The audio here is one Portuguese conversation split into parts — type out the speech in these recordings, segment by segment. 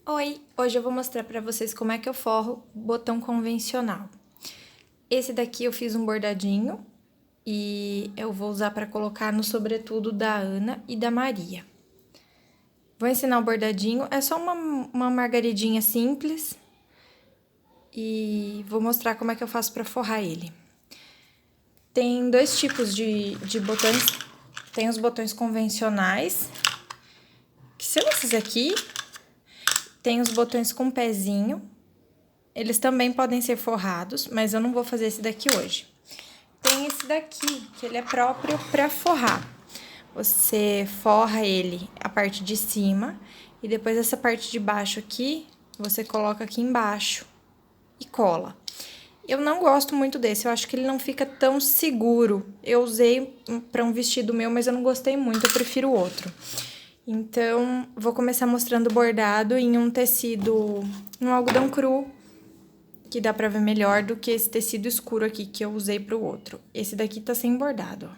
Oi, hoje eu vou mostrar pra vocês como é que eu forro botão convencional. Esse daqui eu fiz um bordadinho e eu vou usar pra colocar no sobretudo da Ana e da Maria. Vou ensinar o bordadinho, é só uma margaridinha simples e vou mostrar como é que eu faço pra forrar ele. Tem dois tipos de botões, tem os botões convencionais, que são esses aqui. Tem os botões com pezinho, eles também podem ser forrados, mas eu não vou fazer esse daqui hoje. Tem esse daqui, que ele é próprio para forrar. Você forra ele a parte de cima e depois essa parte de baixo aqui, você coloca aqui embaixo e cola. Eu não gosto muito desse, eu acho que ele não fica tão seguro. Eu usei para um vestido meu, mas eu não gostei muito, eu prefiro o outro. Então, vou começar mostrando o bordado em um tecido, um algodão cru, que dá pra ver melhor do que esse tecido escuro aqui que eu usei pro outro. Esse daqui tá sem bordado, ó.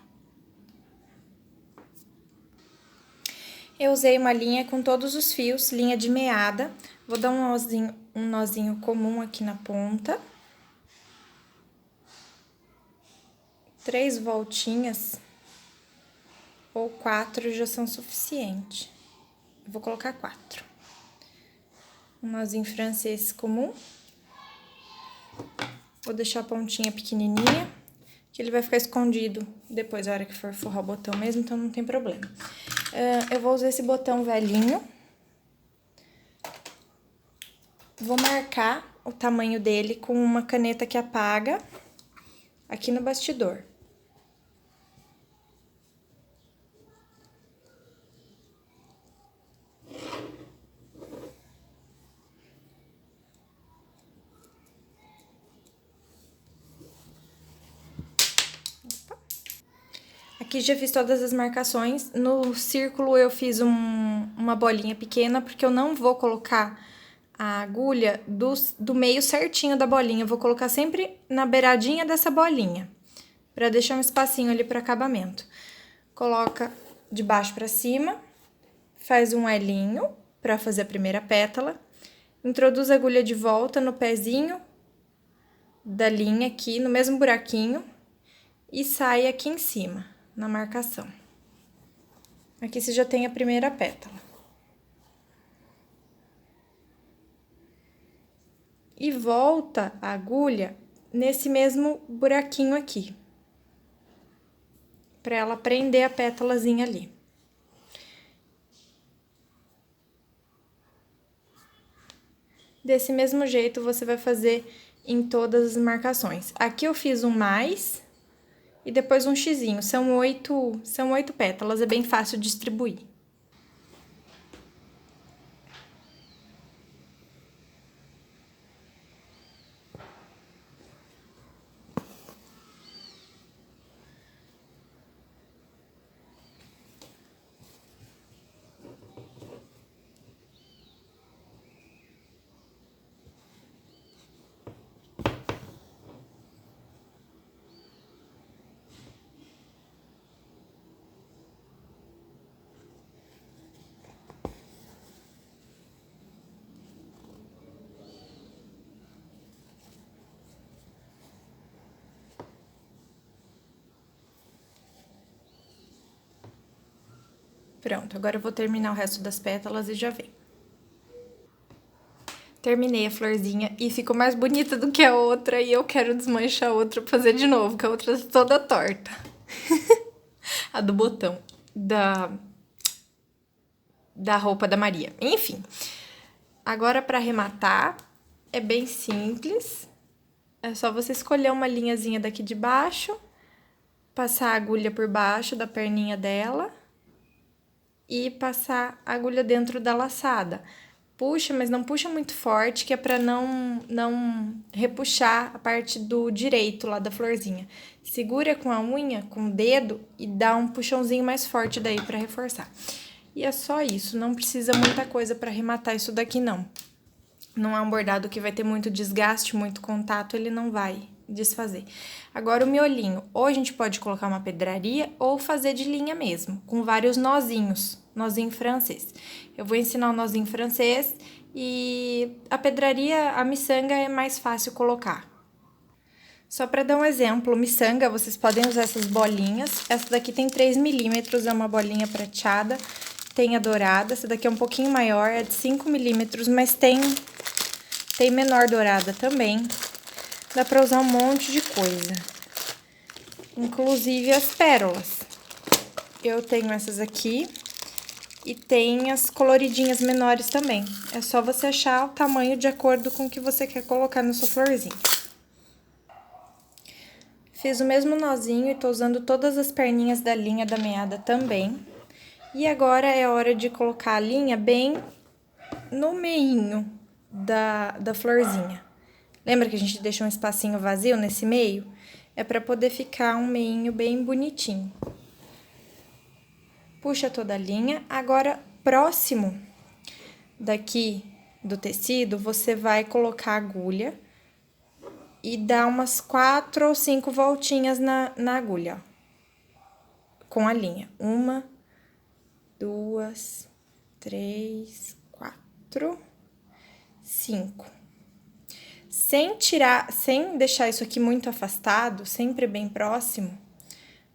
Eu usei uma linha com todos os fios, linha de meada. Vou dar um nozinho comum aqui na ponta. 3 voltinhas ou 4 já são suficientes. Eu vou colocar 4. Um nozinho francês comum. Vou deixar a pontinha pequenininha, que ele vai ficar escondido depois, na hora que for forrar o botão mesmo, então não tem problema. Eu vou usar esse botão velhinho. Vou marcar o tamanho dele com uma caneta que apaga aqui no bastidor. Aqui já fiz todas as marcações. No círculo eu fiz uma bolinha pequena, porque eu não vou colocar a agulha do meio certinho da bolinha. Eu vou colocar sempre na beiradinha dessa bolinha, pra deixar um espacinho ali para acabamento. Coloca de baixo para cima, faz um elinho para fazer a primeira pétala, introduz a agulha de volta no pezinho da linha aqui, no mesmo buraquinho, e sai aqui em cima, na marcação. Aqui você já tem a primeira pétala. E volta a agulha nesse mesmo buraquinho aqui, para ela prender a pétalazinha ali. Desse mesmo jeito, você vai fazer em todas as marcações. Aqui eu fiz um mais e depois um xizinho. São 8 pétalas, é bem fácil distribuir. Pronto, agora eu vou terminar o resto das pétalas e já vem. Terminei a florzinha e ficou mais bonita do que a outra e eu quero desmanchar a outra pra fazer de novo, que a outra tá toda torta. A do botão da roupa da Maria. Enfim, agora pra arrematar é bem simples. É só você escolher uma linhazinha daqui de baixo, passar a agulha por baixo da perninha dela e passar a agulha dentro da laçada. Puxa, mas não puxa muito forte, que é pra não repuxar a parte do direito lá da florzinha. Segura com a unha, com o dedo e dá um puxãozinho mais forte daí pra reforçar. E é só isso, não precisa muita coisa pra arrematar isso daqui, não. Não é um bordado que vai ter muito desgaste, muito contato, ele não vai desfazer. Agora, o miolinho, ou a gente pode colocar uma pedraria ou fazer de linha mesmo, com vários nozinhos nozinho francês. Eu vou ensinar o nozinho francês e a pedraria, a miçanga é mais fácil colocar. Só para dar um exemplo, miçanga, vocês podem usar essas bolinhas. Essa daqui tem 3 milímetros, é uma bolinha prateada. Tem a dourada, essa daqui é um pouquinho maior, é de 5 milímetros, mas tem menor dourada também. Dá pra usar um monte de coisa, inclusive as pérolas. Eu tenho essas aqui e tem as coloridinhas menores também. É só você achar o tamanho de acordo com o que você quer colocar na sua florzinha. Fiz o mesmo nozinho e tô usando todas as perninhas da linha da meada também. E agora é a hora de colocar a linha bem no meinho da florzinha. Lembra que a gente deixou um espacinho vazio nesse meio? É para poder ficar um meinho bem bonitinho. Puxa toda a linha. Agora, próximo daqui do tecido, você vai colocar a agulha e dar umas 4 ou 5 voltinhas na agulha, ó, com a linha. 1, 2, 3, 4, 5. Sem deixar isso aqui muito afastado, sempre bem próximo,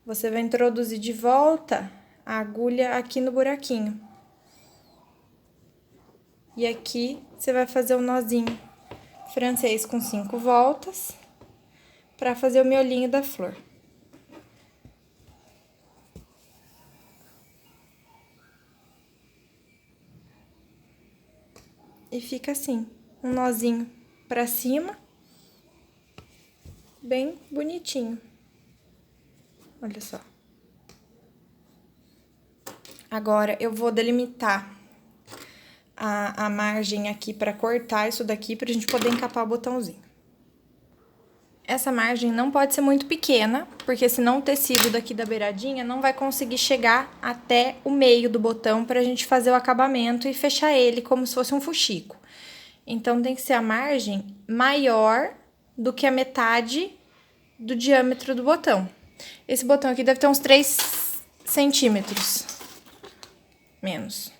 você vai introduzir de volta a agulha aqui no buraquinho. E aqui você vai fazer o nozinho francês com 5 voltas para fazer o miolinho da flor. E fica assim, um nozinho pra cima, bem bonitinho. Olha só. Agora, eu vou delimitar a margem aqui pra cortar isso daqui, pra gente poder encapar o botãozinho. Essa margem não pode ser muito pequena, porque senão o tecido daqui da beiradinha não vai conseguir chegar até o meio do botão pra gente fazer o acabamento e fechar ele como se fosse um fuxico. Então, tem que ser a margem maior do que a metade do diâmetro do botão. Esse botão aqui deve ter uns 3 centímetros. Menos.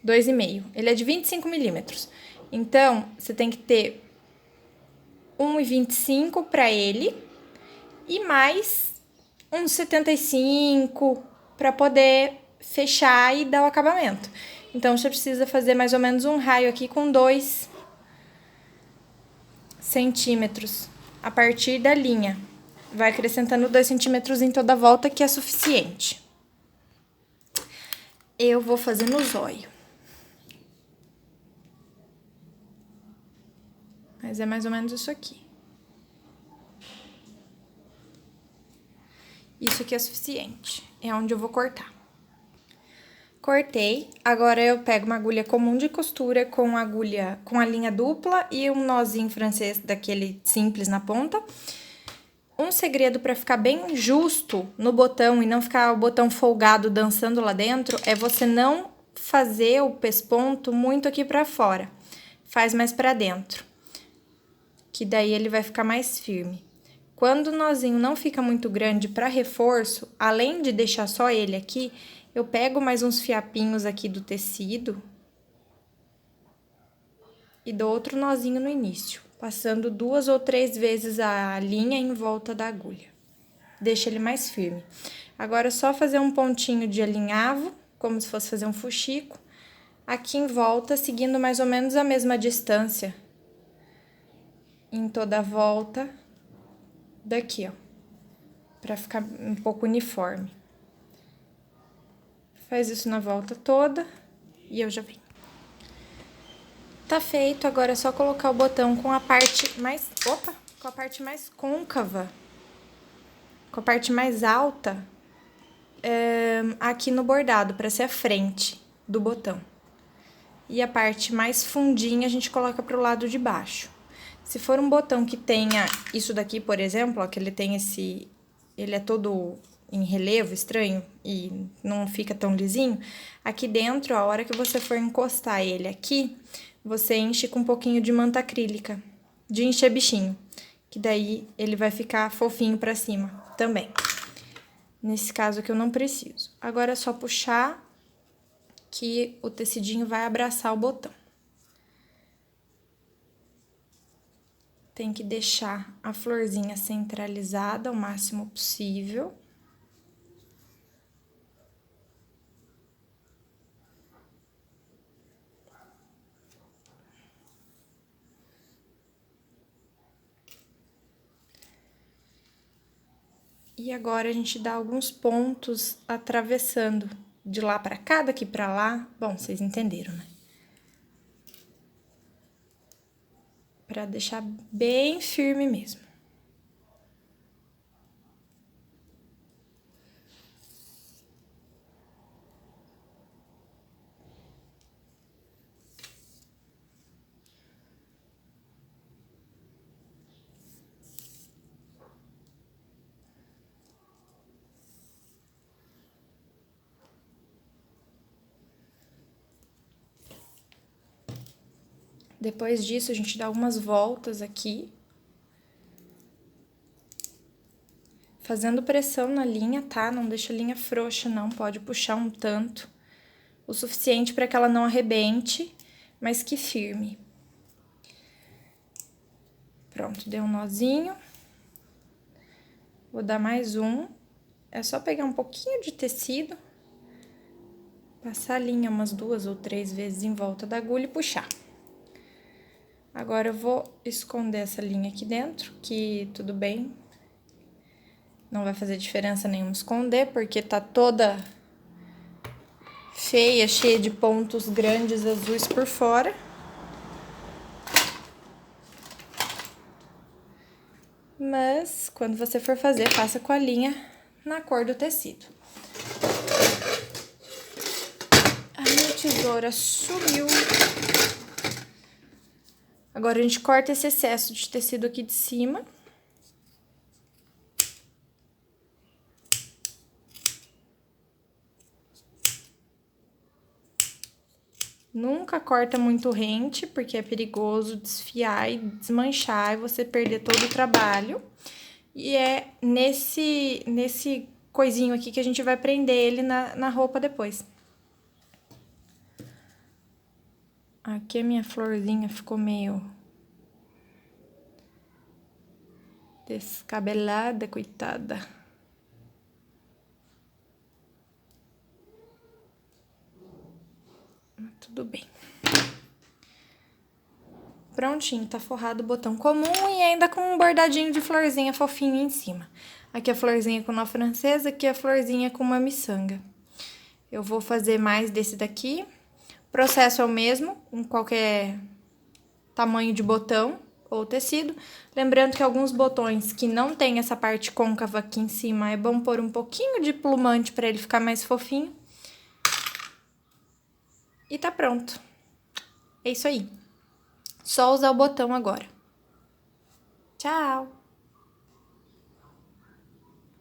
2,5. Ele é de 25 milímetros. Então, você tem que ter 1,25 para ele e mais uns 75 para poder fechar e dar o acabamento. Então, você precisa fazer mais ou menos um raio aqui com 2 centímetros a partir da linha. Vai acrescentando 2 centímetros em toda a volta, que é suficiente. Eu vou fazer no zóio. Mas é mais ou menos isso aqui. Isso aqui é suficiente. É onde eu vou cortar. Cortei. Agora, eu pego uma agulha comum de costura com a linha dupla e um nozinho francês daquele simples na ponta. Um segredo para ficar bem justo no botão e não ficar o botão folgado dançando lá dentro é você não fazer o pesponto muito aqui para fora. Faz mais para dentro, que daí ele vai ficar mais firme. Quando o nozinho não fica muito grande para reforço, além de deixar só ele aqui, eu pego mais uns fiapinhos aqui do tecido e dou outro nozinho no início, passando 2 ou 3 vezes a linha em volta da agulha. Deixa ele mais firme. Agora, é só fazer um pontinho de alinhavo, como se fosse fazer um fuxico, aqui em volta, seguindo mais ou menos a mesma distância em toda a volta daqui, ó, pra ficar um pouco uniforme. Faz isso na volta toda e eu já venho. Tá feito, agora é só colocar o botão com a parte mais... Opa! Com a parte mais côncava, com a parte mais alta, aqui no bordado, pra ser a frente do botão. E a parte mais fundinha a gente coloca pro lado de baixo. Se for um botão que tenha isso daqui, por exemplo, ó, que ele tem esse... Ele é todo em relevo estranho e não fica tão lisinho, aqui dentro, a hora que você for encostar ele aqui, você enche com um pouquinho de manta acrílica, de encher bichinho, que daí ele vai ficar fofinho pra cima também. Nesse caso aqui eu não preciso. Agora é só puxar que o tecidinho vai abraçar o botão. Tem que deixar a florzinha centralizada o máximo possível. E agora a gente dá alguns pontos atravessando de lá pra cá, daqui pra lá. Bom, vocês entenderam, né? Pra deixar bem firme mesmo. Depois disso, a gente dá algumas voltas aqui. Fazendo pressão na linha, tá? Não deixa a linha frouxa, não. Pode puxar um tanto. O suficiente para que ela não arrebente, mas que firme. Pronto, deu um nozinho. Vou dar mais um. É só pegar um pouquinho de tecido. Passar a linha umas 2 ou 3 vezes em volta da agulha e puxar. Agora, eu vou esconder essa linha aqui dentro, que tudo bem. Não vai fazer diferença nenhuma esconder, porque tá toda feia, cheia de pontos grandes azuis por fora. Mas, quando você for fazer, faça com a linha na cor do tecido. A minha tesoura sumiu. Agora, a gente corta esse excesso de tecido aqui de cima. Nunca corta muito rente, porque é perigoso desfiar e desmanchar e você perder todo o trabalho. E é nesse coisinho aqui que a gente vai prender ele na roupa depois. Aqui a minha florzinha ficou meio descabelada, coitada. Tudo bem. Prontinho, tá forrado o botão comum e ainda com um bordadinho de florzinha fofinho em cima. Aqui a florzinha com nó francesa, aqui a florzinha com uma miçanga. Eu vou fazer mais desse daqui. O processo é o mesmo, em qualquer tamanho de botão ou tecido. Lembrando que alguns botões que não tem essa parte côncava aqui em cima, é bom pôr um pouquinho de plumante para ele ficar mais fofinho. E tá pronto. É isso aí. Só usar o botão agora. Tchau!